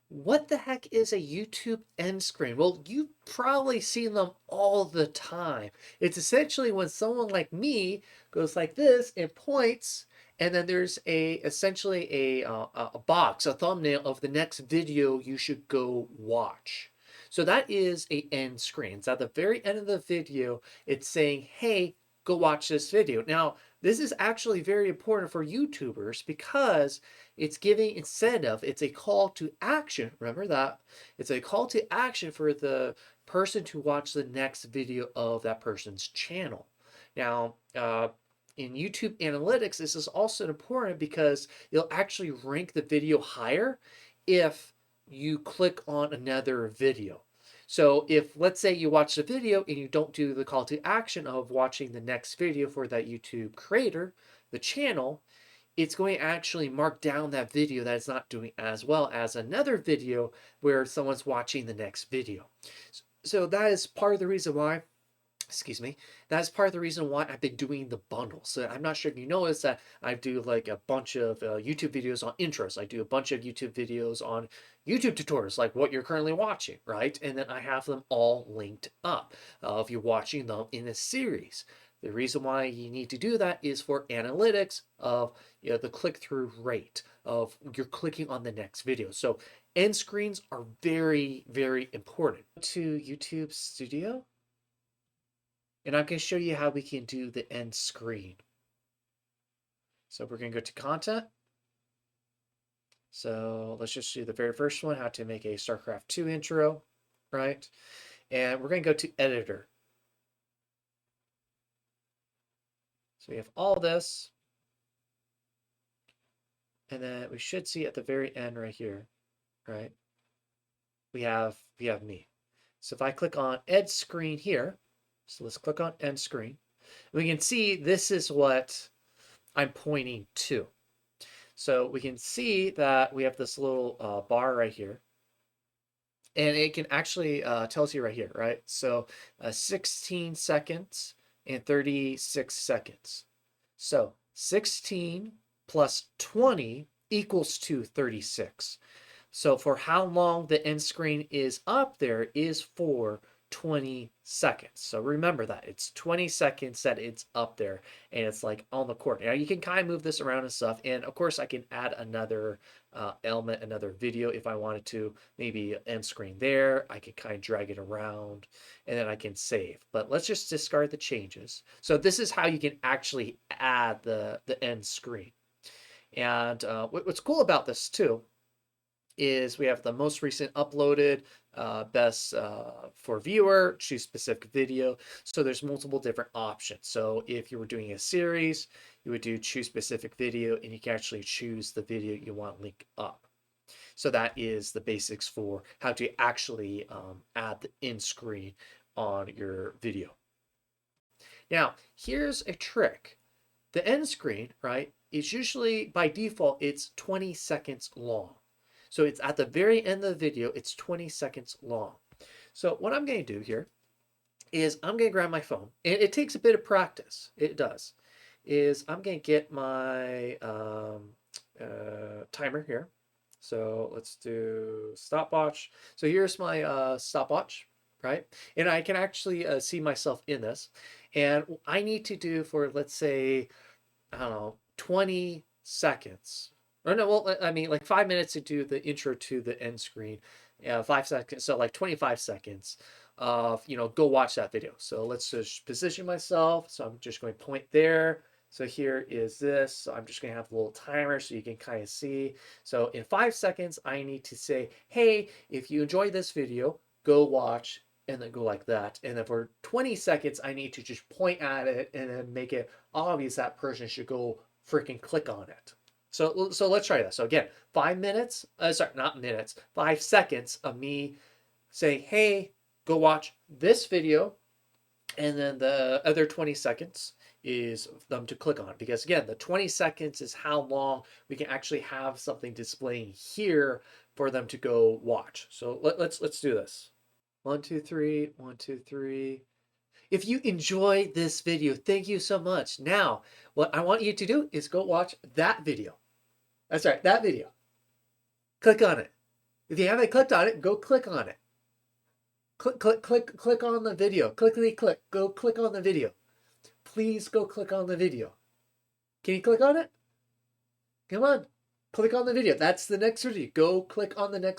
What the heck is a YouTube end screen? Well, you've probably seen them all the time. It's essentially when someone like me goes like this and points, and then there's essentially a box, a thumbnail of the next video you should go watch. So that is a end screen. It's at the very end of the video. It's saying, "Hey, go watch this video." Now, this is actually very important for YouTubers because it's giving incentive. It's a call to action. Remember that? It's a call to action for the person to watch the next video of that person's channel. Now, in YouTube analytics, this is also important because it'll actually rank the video higher if you click on another video. So if, let's say, you watch the video and you don't do the call to action of watching the next video for that YouTube creator, the channel, it's going to actually mark down that video that it's not doing as well as another video where someone's watching the next video. So that is part of the reason why, excuse me, that's part of the reason why I've been doing the bundles. So I'm not sure if you noticed that I do like a bunch of YouTube videos on intros. I do a bunch of YouTube videos on YouTube tutorials, like what you're currently watching, right? And then I have them all linked up if you're watching them in a series. The reason why you need to do that is for analytics of the click-through rate of you're clicking on the next video. So end screens are very, very important. To YouTube Studio, and I'm going to show you how we can do the end screen. So we're going to go to content. So let's just do the very first one, how to make a StarCraft 2 intro, right? And we're going to go to editor. So we have all this. And then we should see at the very end right here, right? We have me. So if I click on end screen here, so let's click on end screen. We can see this is what I'm pointing to. So we can see that we have this little bar right here. And it can actually tells you right here, right? So 16 seconds and 36 seconds. So 16 plus 20 equals to 36. So for how long the end screen is up there is for 20 seconds. So remember that it's 20 seconds that it's up there and it's like on the court. Now you can kind of move this around and stuff. And of course I can add another element, another video if I wanted to, maybe end screen there. I can kind of drag it around and then I can save. But let's just discard the changes. So this is how you can actually add the end screen. And what's cool about this too is we have the most recent uploaded, best for viewer, choose specific video. So there's multiple different options. So if you were doing a series, you would do choose specific video and you can actually choose the video you want linked up. So that is the basics for how to actually add the end screen on your video. Now, here's a trick. The end screen, right, is usually by default, it's 20 seconds long. So it's at the very end of the video, it's 20 seconds long. So what I'm going to do here is I'm going to grab my phone. And it takes a bit of practice. It does. Is I'm going to get my timer here. So let's do stopwatch. So here's my stopwatch, right? And I can actually see myself in this. And I need to do for, let's say, I don't know, 20 seconds. Or no, well, I mean, like 5 minutes to do the intro to the end screen. 5 seconds, so like 25 seconds of, go watch that video. So let's just position myself. So I'm just going to point there. So here is this. So I'm just going to have a little timer so you can kind of see. So in 5 seconds, I need to say, hey, if you enjoyed this video, go watch, and then go like that. And then for 20 seconds, I need to just point at it and then make it obvious that person should go freaking click on it. So let's try that. So again, 5 minutes, sorry, not minutes, 5 seconds of me saying, hey, go watch this video. And then the other 20 seconds is them to click on it. Because again, the 20 seconds is how long we can actually have something displaying here for them to go watch. So let's do this. 1, 2, 3, 1, 2, 3. If you enjoy this video, thank you so much. Now, what I want you to do is go watch that video. That's right, that video. Click on it. If you haven't clicked on it, go click on it. Click on the video. Click. Go click on the video. Please go click on the video. Can you click on it? Come on. Click on the video. That's the next video. Go click on the next